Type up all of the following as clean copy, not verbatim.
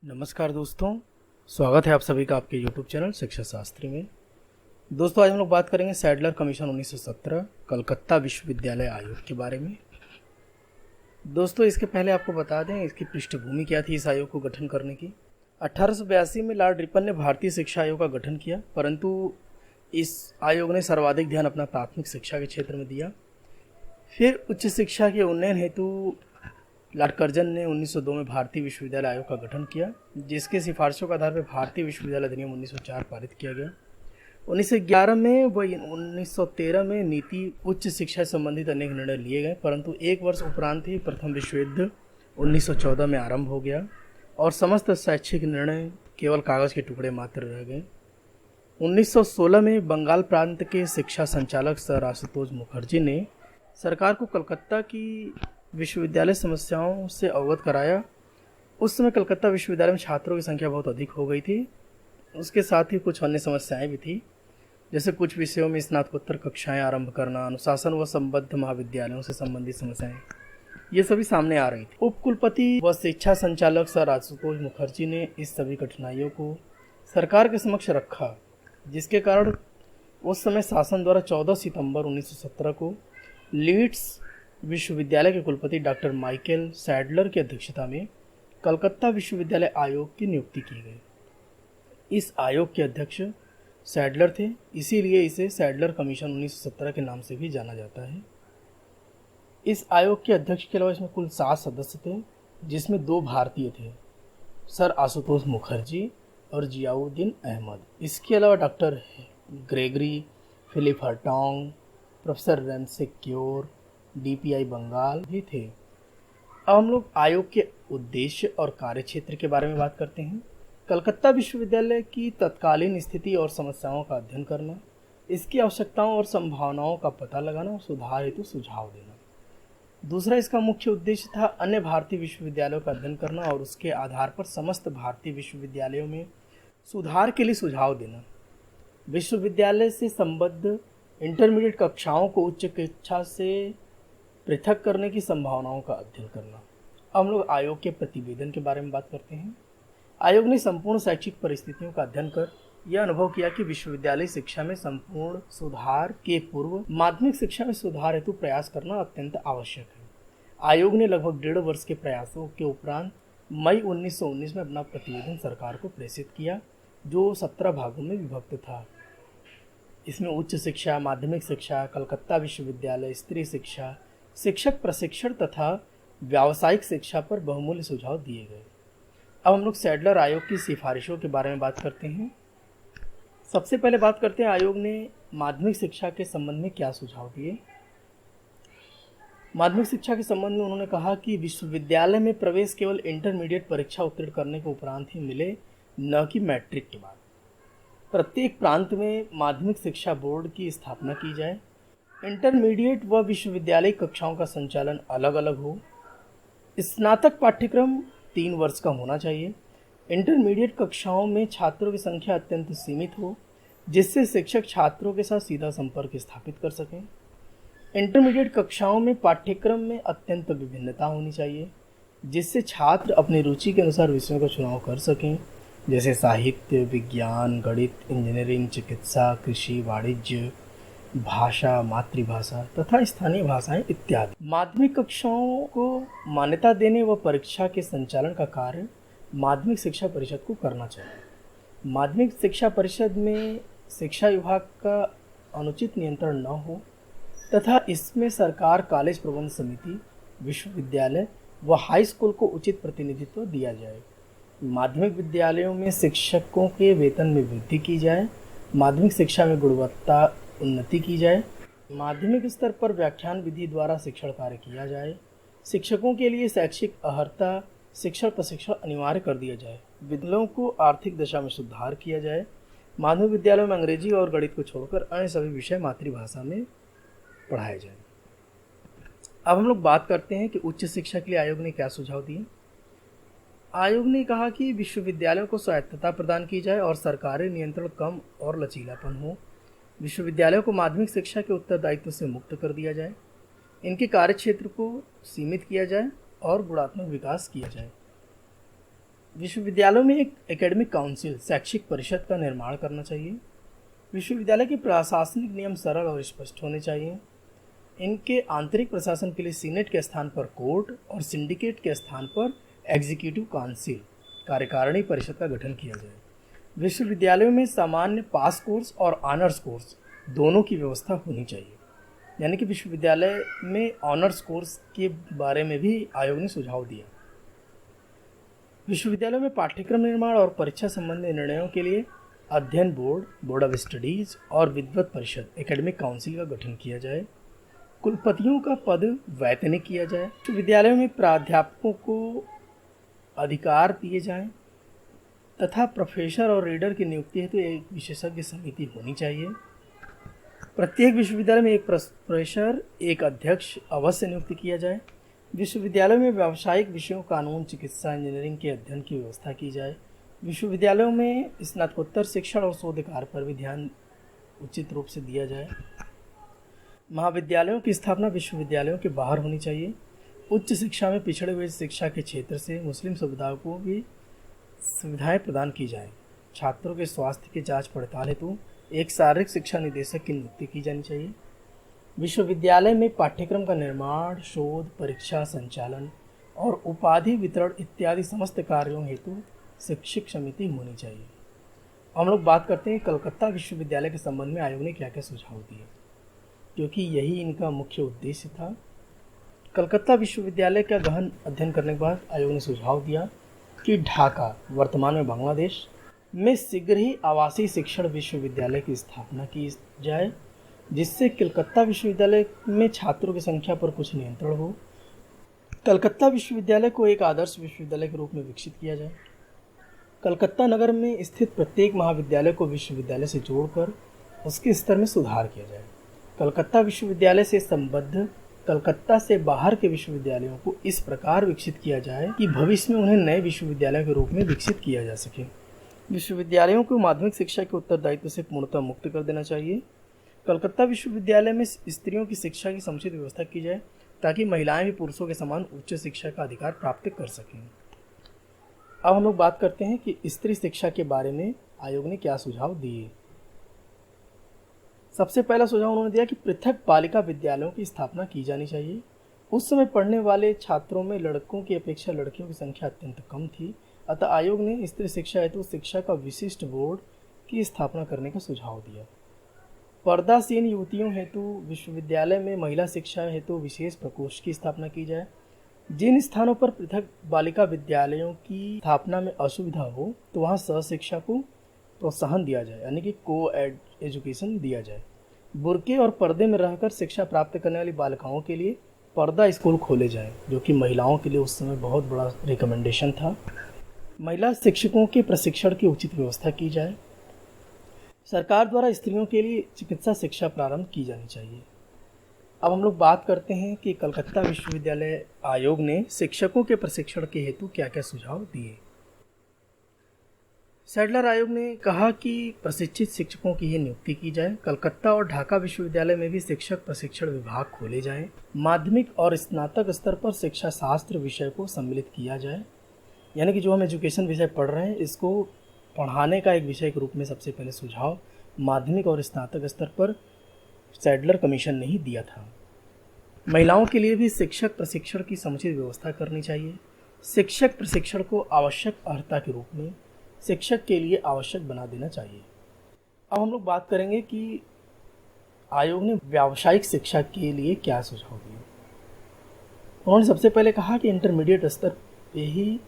नमस्कार दोस्तों, स्वागत है आप सभी का आपके YouTube चैनल शिक्षा शास्त्री में। दोस्तों, आज हम लोग बात करेंगे सैडलर कमीशन 1917 कलकत्ता विश्वविद्यालय आयोग के बारे में। दोस्तों, इसके पहले आपको बता दें इसकी पृष्ठभूमि क्या थी इस आयोग को गठन करने की। 1882 में लॉर्ड रिपन ने भारतीय शिक्षा आयोग का गठन किया, परंतु इस आयोग ने सर्वाधिक ध्यान अपना प्राथमिक शिक्षा के क्षेत्र में दिया। फिर उच्च शिक्षा के उन्नयन हेतु लॉर्ड कर्जन ने 1902 में भारतीय विश्वविद्यालय आयोग का गठन किया, जिसके सिफारिशों के आधार पर भारतीय विश्वविद्यालय अधिनियम 1904 पारित किया गया। 1911 में व 1913 में नीति उच्च शिक्षा से संबंधित अनेक निर्णय लिए गए, परंतु एक वर्ष उपरांत ही प्रथम विश्व युद्ध 1914 में आरंभ हो गया और समस्त शैक्षिक निर्णय केवल कागज के टुकड़े मात्र रह गए। 1916 में बंगाल प्रांत के शिक्षा संचालक सर आशुतोष मुखर्जी ने सरकार को कलकत्ता की विश्वविद्यालय समस्याओं से अवगत कराया। उस समय कलकत्ता विश्वविद्यालय में छात्रों की संख्या बहुत अधिक हो गई थी। उसके साथ ही कुछ अन्य समस्याएं भी थी, जैसे कुछ विषयों में स्नातकोत्तर कक्षाएं आरंभ करना, अनुशासन व संबद्ध महाविद्यालयों से संबंधित समस्याएं, ये सभी सामने आ रही थी। उप कुलपति व शिक्षा संचालक सर आशुतोष मुखर्जी ने इस सभी कठिनाइयों को सरकार के समक्ष रखा, जिसके कारण उस समय शासन द्वारा 14 सितंबर 1917 को लीड्स विश्वविद्यालय के कुलपति डॉक्टर माइकल सैडलर की अध्यक्षता में कलकत्ता विश्वविद्यालय आयोग की नियुक्ति की गई। इस आयोग के अध्यक्ष सैडलर थे, इसीलिए इसे सैडलर कमीशन 1917 के नाम से भी जाना जाता है। इस आयोग के अध्यक्ष के अलावा इसमें कुल 7 सदस्य थे, जिसमें 2 भारतीय थे, सर आशुतोष मुखर्जी और जियाउद्दीन अहमद। इसके अलावा doctor Gregory, Philip Hartog, professor Ramsay Muir, DPI Bengal भी थे। अब हम लोग आयोग के उद्देश्य और कार्यक्षेत्र के बारे में बात करते हैं। कलकत्ता विश्वविद्यालय की तत्कालीन स्थिति और समस्याओं का अध्ययन करना, इसकी आवश्यकताओं और संभावनाओं का पता लगाना और सुधार हेतु सुझाव देना। दूसरा, इसका मुख्य उद्देश्य था अन्य भारतीय विश्वविद्यालयों का अध्ययन करना और उसके आधार पर समस्त भारतीय विश्वविद्यालयों में सुधार के लिए सुझाव देना। विश्वविद्यालय से संबद्ध इंटरमीडिएट कक्षाओं को उच्च शिक्षा से पृथक करने की संभावनाओं का अध्ययन करना। अब हम लोग आयोग के प्रतिवेदन के बारे में बात करते हैं। आयोग ने संपूर्ण शैक्षिक परिस्थितियों का अध्ययन कर यह अनुभव किया कि विश्वविद्यालय शिक्षा में संपूर्ण सुधार के पूर्व माध्यमिक शिक्षा में सुधार हेतु प्रयास करना अत्यंत आवश्यक है। आयोग ने लगभग 1.5 वर्ष के प्रयासों के उपरांत मई 1919 में अपना प्रतिवेदन सरकार को प्रेषित किया, जो 17 भागों में विभक्त था। इसमें उच्च शिक्षा, माध्यमिक शिक्षा, कलकत्ता विश्वविद्यालय, स्त्री शिक्षा, शिक्षक प्रशिक्षण तथा व्यावसायिक शिक्षा पर बहुमूल्य सुझाव दिए गए। अब हम लोग सैडलर आयोग की सिफारिशों के बारे में बात करते हैं। सबसे पहले बात करते हैं आयोग ने माध्यमिक शिक्षा के संबंध में क्या सुझाव दिए। माध्यमिक शिक्षा के संबंध में उन्होंने कहा कि विश्वविद्यालय में प्रवेश केवल इंटरमीडिएट परीक्षा उत्तीर्ण करने के उपरांत ही मिले, न कि मैट्रिक के बाद। प्रत्येक प्रांत में माध्यमिक शिक्षा बोर्ड की स्थापना की जाए। इंटरमीडिएट व विश्वविद्यालय कक्षाओं का संचालन अलग अलग हो। स्नातक पाठ्यक्रम 3 वर्ष का होना चाहिए। इंटरमीडिएट कक्षाओं में छात्रों की संख्या अत्यंत सीमित हो, जिससे शिक्षक छात्रों के साथ सीधा संपर्क स्थापित कर सकें। इंटरमीडिएट कक्षाओं में पाठ्यक्रम में अत्यंत विभिन्नता होनी चाहिए, जिससे छात्र अपनी रुचि के अनुसार विषयों का चुनाव कर सकें, जैसे साहित्य, विज्ञान, गणित, इंजीनियरिंग, चिकित्सा, कृषि, वाणिज्य, भाषा, मातृभाषा तथा स्थानीय भाषाएं इत्यादि। माध्यमिक कक्षाओं को मान्यता देने व परीक्षा के संचालन का कार्य माध्यमिक शिक्षा परिषद को करना चाहिए। माध्यमिक शिक्षा परिषद में शिक्षा विभाग का अनुचित नियंत्रण न हो तथा इसमें सरकार, कॉलेज प्रबंध समिति, विश्वविद्यालय व हाई स्कूल को उचित प्रतिनिधित्व दिया जाए। माध्यमिक विद्यालयों में शिक्षकों के वेतन में वृद्धि की जाए। माध्यमिक शिक्षा में गुणवत्ता उन्नति की जाए। माध्यमिक स्तर पर व्याख्यान विधि द्वारा शिक्षण कार्य किया जाए। शिक्षकों के लिए शैक्षिक अर्हता शिक्षण प्रशिक्षण अनिवार्य कर दिया जाए। विद्यालयों को आर्थिक दशा में सुधार किया जाए। माध्यमिक विद्यालयों में अंग्रेजी और गणित को छोड़कर अन्य सभी विषय मातृभाषा में पढ़ाए जाए। अब हम लोग बात करते हैं कि उच्च शिक्षा के लिए आयोग ने क्या सुझाव दिए। आयोग ने कहा कि विश्वविद्यालयों को स्वायत्तता प्रदान की जाए और सरकारी नियंत्रण कम और लचीलापन हो। विश्वविद्यालयों को माध्यमिक शिक्षा के उत्तरदायित्व से मुक्त कर दिया जाए। इनके कार्यक्षेत्र को सीमित किया जाए और गुणात्मक विकास किया जाए। विश्वविद्यालयों में एक एकेडमिक काउंसिल शैक्षिक परिषद का निर्माण करना चाहिए। विश्वविद्यालय के प्रशासनिक नियम सरल और स्पष्ट होने चाहिए। इनके आंतरिक प्रशासन के लिए सीनेट के स्थान पर कोर्ट और सिंडिकेट के स्थान पर एग्जीक्यूटिव काउंसिल कार्यकारिणी परिषद का गठन किया जाए। विश्वविद्यालयों में सामान्य पास कोर्स और ऑनर्स कोर्स दोनों की व्यवस्था होनी चाहिए। यानी कि विश्वविद्यालय में ऑनर्स कोर्स के बारे में भी आयोग ने सुझाव दिया। विश्वविद्यालयों में पाठ्यक्रम निर्माण और परीक्षा संबंधी निर्णयों के लिए अध्ययन बोर्ड, बोर्ड ऑफ स्टडीज और विद्वत परिषद एकेडमिक काउंसिल का गठन किया जाए। कुलपतियों का पद वैतनिक किया जाए। विश्वविद्यालयों में प्राध्यापकों को अधिकार दिए जाएं तथा प्रोफेसर और रीडर की नियुक्ति हेतु एक विशेषज्ञ समिति होनी चाहिए। प्रत्येक विश्वविद्यालय में एक प्रोफेसर, एक अध्यक्ष अवश्य नियुक्त किया जाए। विश्वविद्यालयों में व्यावसायिक विषयों, कानून, चिकित्सा, इंजीनियरिंग के अध्ययन की व्यवस्था की जाए। विश्वविद्यालयों में स्नातकोत्तर शिक्षण और शोध कार्य पर भी ध्यान उचित रूप से दिया जाए। महाविद्यालयों की स्थापना विश्वविद्यालयों के बाहर होनी चाहिए। उच्च शिक्षा में पिछड़े हुए शिक्षा के क्षेत्र से मुस्लिम समुदायों को भी सुविधाएं प्रदान की जाएं। छात्रों के स्वास्थ्य की जांच पड़ताल हेतु एक शारीरिक शिक्षा निदेशक की नियुक्ति की जानी चाहिए। विश्वविद्यालय में पाठ्यक्रम का निर्माण, शोध, परीक्षा संचालन और उपाधि वितरण इत्यादि समस्त कार्यों हेतु शिक्षक समिति होनी चाहिए। हम लोग बात करते हैं कलकत्ता विश्वविद्यालय के संबंध में आयोग ने क्या क्या सुझाव दिए, क्योंकि यही इनका मुख्य उद्देश्य था। कलकत्ता विश्वविद्यालय का गहन अध्ययन करने के बाद आयोग ने सुझाव दिया कि ढाका, वर्तमान में बांग्लादेश, में शीघ्र ही आवासीय शिक्षण विश्वविद्यालय की स्थापना की जाए, जिससे कलकत्ता विश्वविद्यालय में छात्रों की संख्या पर कुछ नियंत्रण हो। कलकत्ता विश्वविद्यालय को एक आदर्श विश्वविद्यालय के रूप में विकसित किया जाए। कलकत्ता नगर में स्थित प्रत्येक महाविद्यालय को विश्वविद्यालय से जोड़कर उसके स्तर में सुधार किया जाए। कलकत्ता विश्वविद्यालय से संबद्ध कलकत्ता से बाहर के विश्वविद्यालयों को इस प्रकार विकसित किया जाए कि भविष्य में उन्हें नए विश्वविद्यालय के रूप में विकसित किया जा सके। विश्वविद्यालयों को माध्यमिक शिक्षा के उत्तरदायित्व से पूर्णतः मुक्त कर देना चाहिए। कलकत्ता विश्वविद्यालय में स्त्रियों की शिक्षा की समुचित व्यवस्था की जाए ताकि महिलाएं भी पुरुषों के समान उच्च शिक्षा का अधिकार प्राप्त कर सकें। अब हम लोग बात करते हैं कि स्त्री शिक्षा के बारे में आयोग ने क्या सुझाव दिए। सबसे पहला सुझाव उन्होंने दिया कि पृथक बालिका विद्यालयों की स्थापना की जानी चाहिए। उस समय पढ़ने वाले छात्रों में लड़कों की अपेक्षा लड़कियों की संख्या अत्यंत कम थी, अतः आयोग ने स्त्री शिक्षा हेतु शिक्षा का विशिष्ट बोर्ड की स्थापना करने का सुझाव दिया। पर्दासीन युवतियों हेतु विश्वविद्यालय में महिला शिक्षा हेतु विशेष प्रकोष्ठ की स्थापना की जाए। जिन स्थानों पर पृथक बालिका विद्यालयों की स्थापना में असुविधा हो तो वहाँ सहशिक्षा को प्रोत्साहन दिया जाए, यानी कि को एजुकेशन दिया जाए। बुर्के और पर्दे में रहकर शिक्षा प्राप्त करने वाली बालिकाओं के लिए पर्दा स्कूल खोले जाएं, जो कि महिलाओं के लिए उस समय बहुत बड़ा रिकमेंडेशन था। महिला शिक्षकों के प्रशिक्षण की उचित व्यवस्था की जाए। सरकार द्वारा स्त्रियों के लिए चिकित्सा शिक्षा प्रारंभ की जानी चाहिए। अब हम लोग बात करते हैं कि कलकत्ता विश्वविद्यालय आयोग ने शिक्षकों के प्रशिक्षण के हेतु क्या क्या सुझाव दिए। सैडलर आयोग ने कहा कि प्रशिक्षित शिक्षकों की ही नियुक्ति की जाए। कलकत्ता और ढाका विश्वविद्यालय में भी शिक्षक प्रशिक्षण विभाग खोले जाएं। माध्यमिक और स्नातक स्तर पर शिक्षा शास्त्र विषय को सम्मिलित किया जाए, यानी कि जो हम एजुकेशन विषय पढ़ रहे हैं इसको पढ़ाने का एक विषय के रूप में सबसे पहले सुझाव माध्यमिक और स्नातक स्तर पर सैडलर कमीशन ने ही दिया था। महिलाओं के लिए भी शिक्षक प्रशिक्षण की समुचित व्यवस्था करनी चाहिए। शिक्षक प्रशिक्षण को आवश्यक अर्हता के रूप में शिक्षक के लिए आवश्यक बना देना चाहिए। अब हम लोग बात करेंगे कि आयोग ने व्यावसायिक शिक्षा के लिए क्या सुझाव दिए। उन्होंने सबसे पहले कहा कि इंटरमीडिएट स्तर पे ही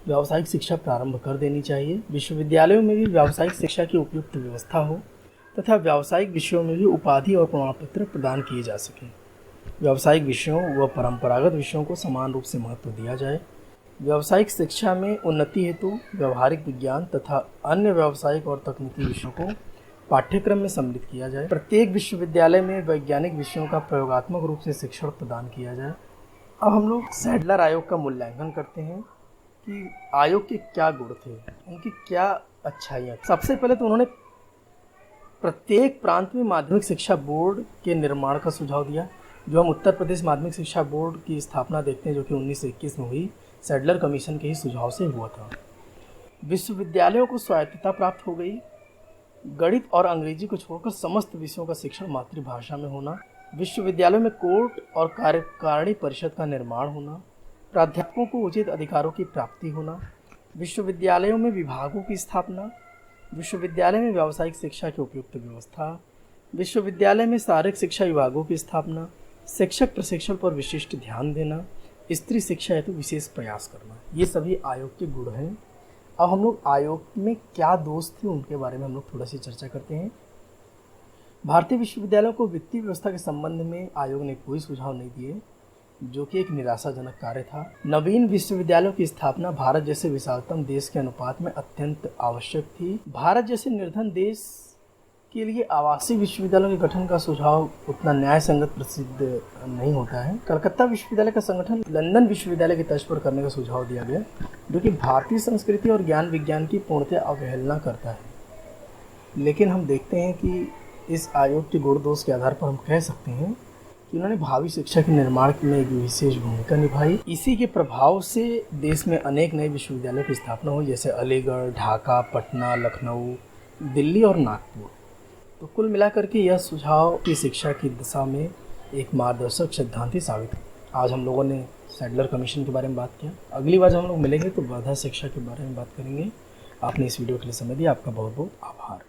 व्यावसायिक शिक्षा प्रारंभ कर देनी चाहिए। विश्वविद्यालयों में भी व्यावसायिक शिक्षा की उपयुक्त व्यवस्था हो तथा व्यावसायिक विषयों में भी उपाधि और प्रमाण पत्र प्रदान किए जा सकें। व्यावसायिक विषयों व परंपरागत विषयों को समान रूप से महत्व दिया जाए। व्यावसायिक शिक्षा में उन्नति हेतु व्यावहारिक विज्ञान तथा अन्य व्यावसायिक और तकनीकी विषयों को पाठ्यक्रम में सम्मिलित किया जाए। प्रत्येक विश्वविद्यालय में वैज्ञानिक विषयों का प्रयोगात्मक रूप से शिक्षण प्रदान किया जाए। अब हम लोग सैडलर आयोग का मूल्यांकन करते हैं कि आयोग के क्या गुण थे, उनकी क्या अच्छाइयाँ। सबसे पहले तो उन्होंने प्रत्येक प्रांत में माध्यमिक शिक्षा बोर्ड के निर्माण का सुझाव दिया। जो हम उत्तर प्रदेश माध्यमिक शिक्षा बोर्ड की स्थापना देखते हैं जो कि 1921 में हुई, सैडलर कमीशन के ही सुझाव से हुआ था। विश्वविद्यालयों को स्वायत्तता प्राप्त हो गई। गणित और अंग्रेजी को छोड़कर समस्त विषयों का शिक्षण मातृभाषा में होना। विश्वविद्यालयों में कोर्ट और कार्यकारिणी परिषद का निर्माण होना। प्राध्यापकों को उचित अधिकारों की प्राप्ति होना। विश्वविद्यालयों में विभागों की स्थापना। विश्वविद्यालय में व्यावसायिक शिक्षा की उपयुक्त व्यवस्था। विश्वविद्यालय में शारीरिक शिक्षा विभागों की स्थापना। शिक्षक प्रशिक्षण पर विशिष्ट ध्यान देना। स्त्री शिक्षा हेतु विशेष प्रयास करना। ये सभी आयोग के गुण हैं। अब हम लोग आयोग में क्या दोष थे उनके बारे में हम लोग थोड़ा सी चर्चा करते हैं। भारतीय विश्वविद्यालयों को वित्तीय व्यवस्था के संबंध में आयोग ने कोई सुझाव नहीं दिए, जो कि एक निराशाजनक कार्य था। नवीन विश्वविद्यालयों की स्थापना भारत जैसे विशालतम देश के अनुपात में अत्यंत आवश्यक थी। भारत जैसे निर्धन देश के लिए आवासीय विश्वविद्यालयों के गठन का सुझाव उतना न्याय संगत प्रसिद्ध नहीं होता है। कलकत्ता विश्वविद्यालय का संगठन लंदन विश्वविद्यालय की तर्ज पर करने का सुझाव दिया गया, जो कि भारतीय संस्कृति और ज्ञान विज्ञान की पूर्णतः अवहेलना करता है। लेकिन हम देखते हैं कि इस आयोग के गुण दोष के आधार पर हम कह सकते हैं कि उन्होंने भावी शिक्षा के निर्माण में एक विशेष भूमिका निभाई। इसी के प्रभाव से देश में अनेक नए विश्वविद्यालयों की स्थापना हुई, जैसे अलीगढ़, ढाका, पटना, लखनऊ, दिल्ली और नागपुर। तो कुल मिलाकर के यह सुझाव की शिक्षा की दिशा में एक मार्गदर्शक सिद्धांत साबित हुआ। आज हम लोगों ने सैडलर कमीशन के बारे में बात किया। अगली बार जब हम लोग मिलेंगे तो वर्धा शिक्षा के बारे में बात करेंगे। आपने इस वीडियो के लिए समय दिया, आपका बहुत बहुत आभार।